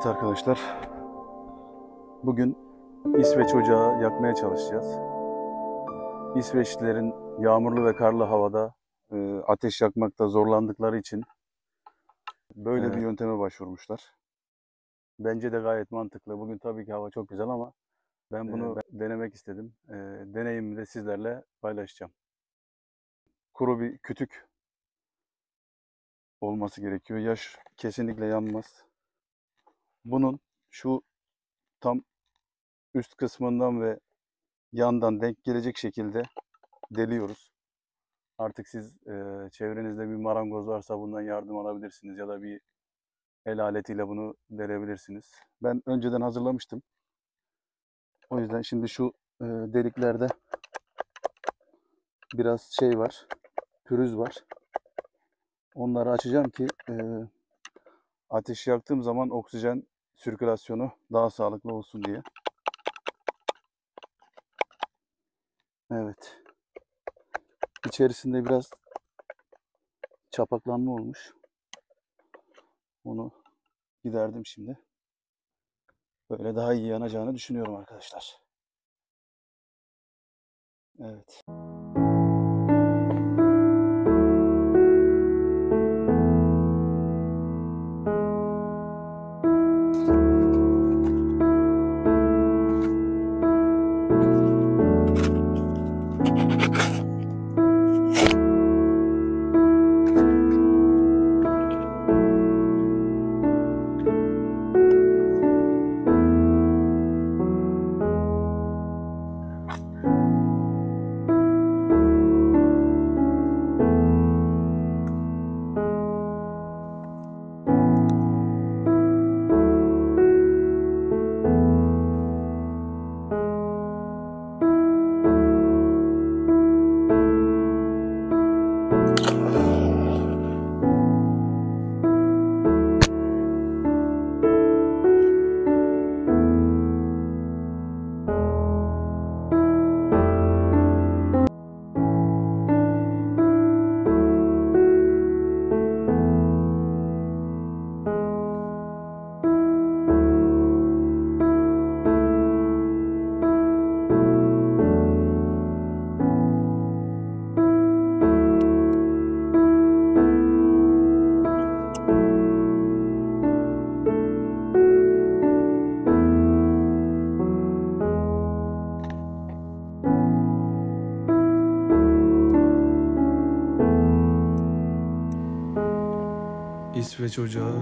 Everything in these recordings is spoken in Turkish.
Evet arkadaşlar, bugün İsveç Ocağı yakmaya çalışacağız. İsveçlilerin yağmurlu ve karlı havada ateş yakmakta zorlandıkları için böyle bir yönteme başvurmuşlar. Bence de gayet mantıklı. Bugün tabii ki hava çok güzel ama ben bunu denemek istedim. Deneyimimi de sizlerle paylaşacağım. Kuru bir kütük olması gerekiyor. Yaş kesinlikle yanmaz. Bunun şu tam üst kısmından ve yandan denk gelecek şekilde deliyoruz. Artık siz çevrenizde bir marangoz varsa bundan yardım alabilirsiniz ya da bir el aletiyle bunu delebilirsiniz. Ben önceden hazırlamıştım. O yüzden şimdi şu deliklerde biraz şey var, pürüz var. Onları açacağım ki ateşi yaktığım zaman oksijen sirkülasyonu daha sağlıklı olsun diye. Evet. İçerisinde biraz çapaklanma olmuş. Onu giderdim şimdi. Böyle daha iyi yanacağını düşünüyorum arkadaşlar. Evet. İsveç Ocağı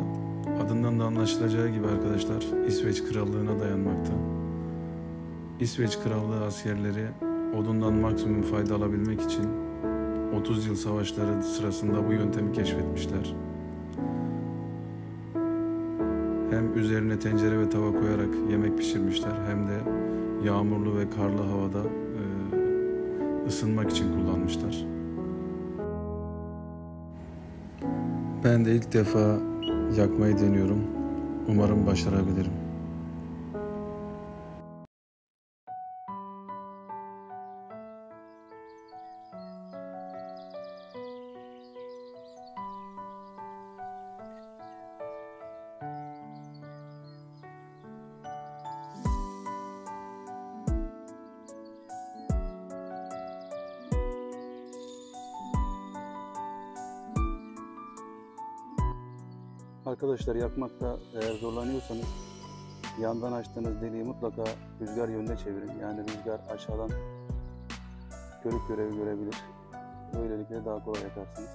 adından da anlaşılacağı gibi arkadaşlar İsveç Krallığı'na dayanmakta. İsveç Krallığı askerleri odundan maksimum fayda alabilmek için 30 yıl savaşları sırasında bu yöntemi keşfetmişler. Hem üzerine tencere ve tava koyarak yemek pişirmişler hem de yağmurlu ve karlı havada ısınmak için kullanmışlar. Ben de ilk defa yakmayı deniyorum. Umarım başarabilirim. Arkadaşlar yakmakta eğer zorlanıyorsanız yandan açtığınız deliği mutlaka rüzgar yönüne çevirin. Yani rüzgar aşağıdan körük görevi görebilir. Böylelikle daha kolay yakarsınız.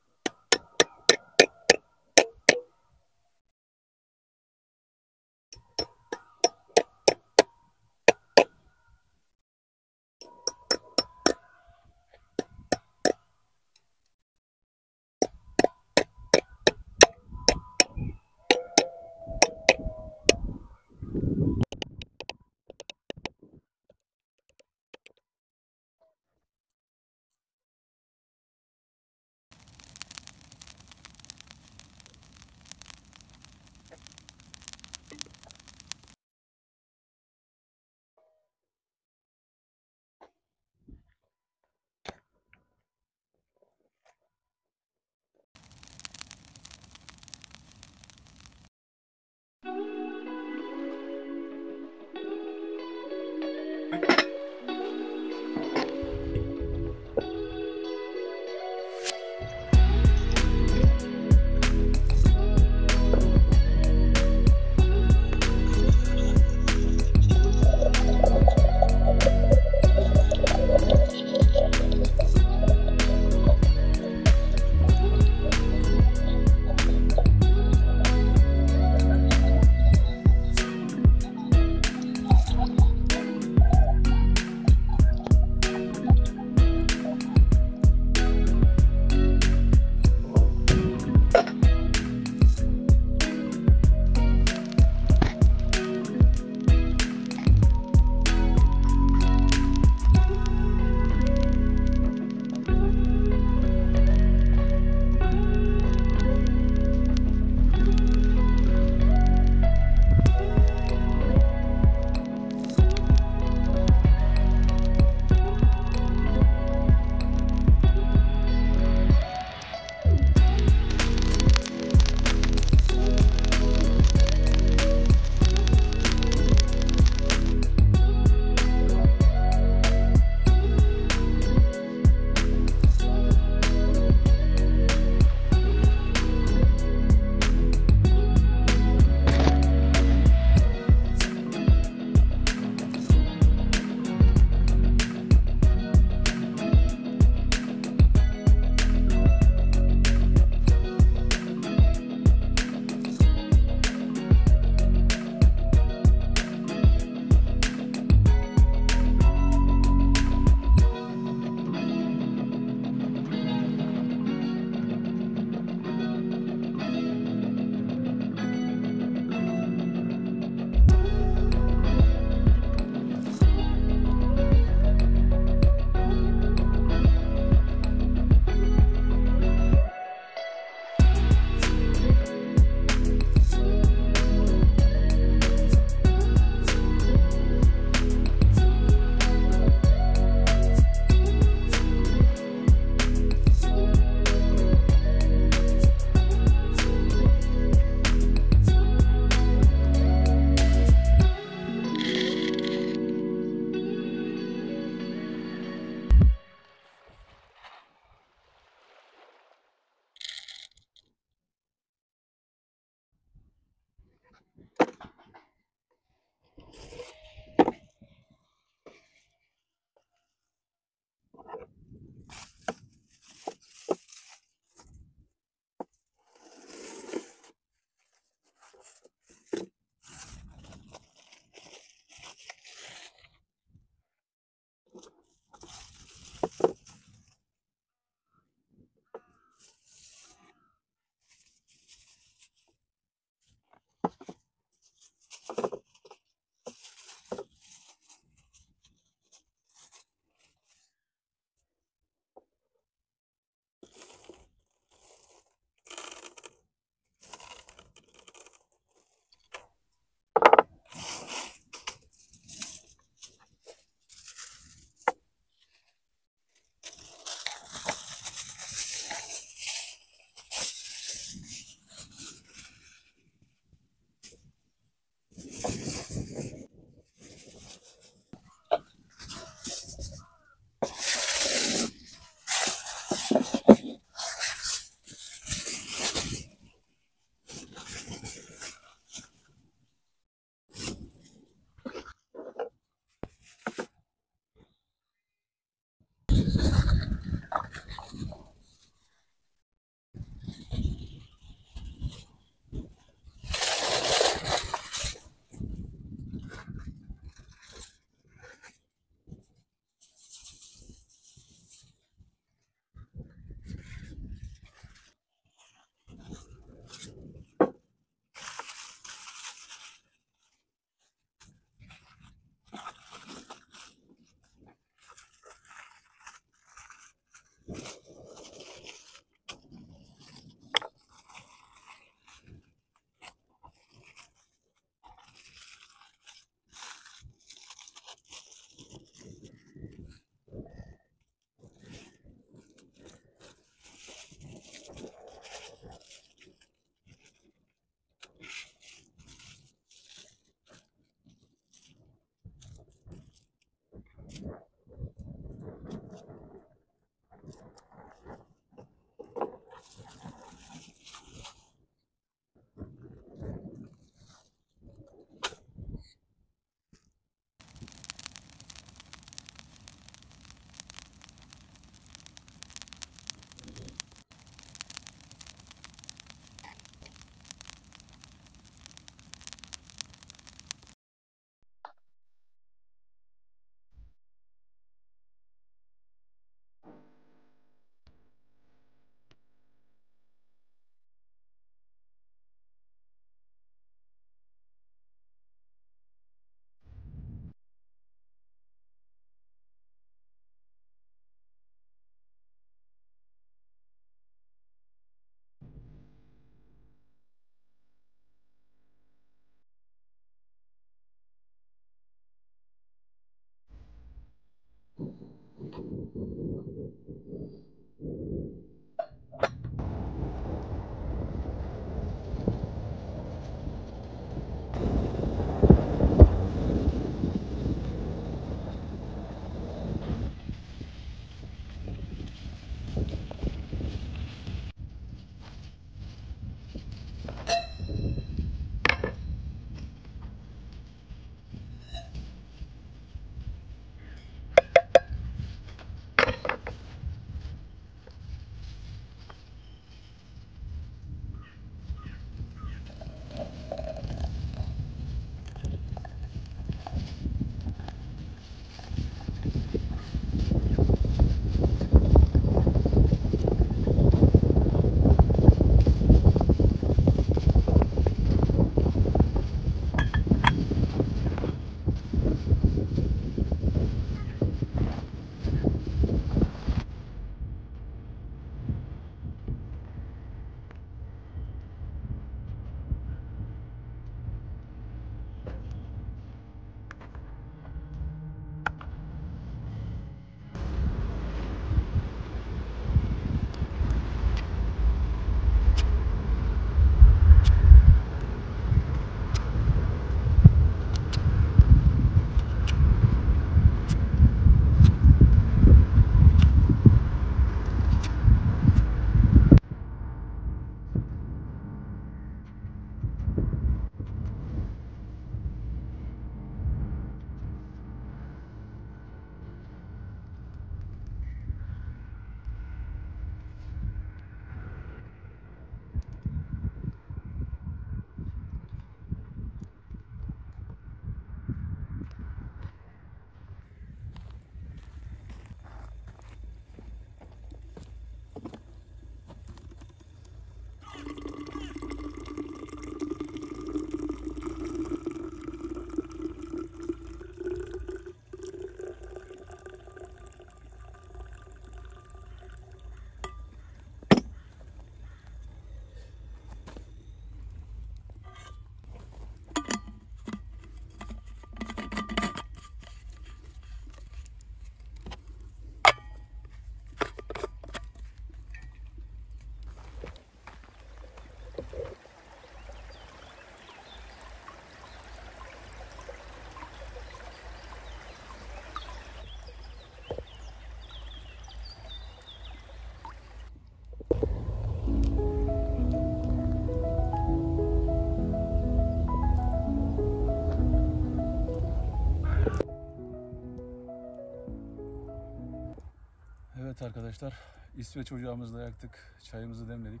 arkadaşlar, İsveç ocağımızda yaktık, çayımızı demledik.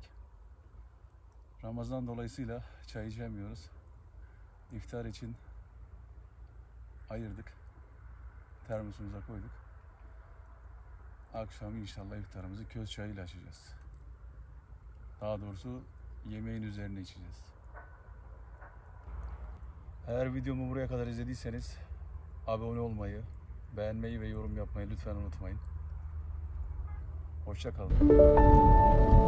Ramazan dolayısıyla çay içemiyoruz. İftar için ayırdık, termosumuza koyduk. Akşam inşallah iftarımızı köz çayıyla açacağız. Daha doğrusu yemeğin üzerine içeceğiz. Eğer videomu buraya kadar izlediyseniz abone olmayı, beğenmeyi ve yorum yapmayı lütfen unutmayın. Hoşça kalın.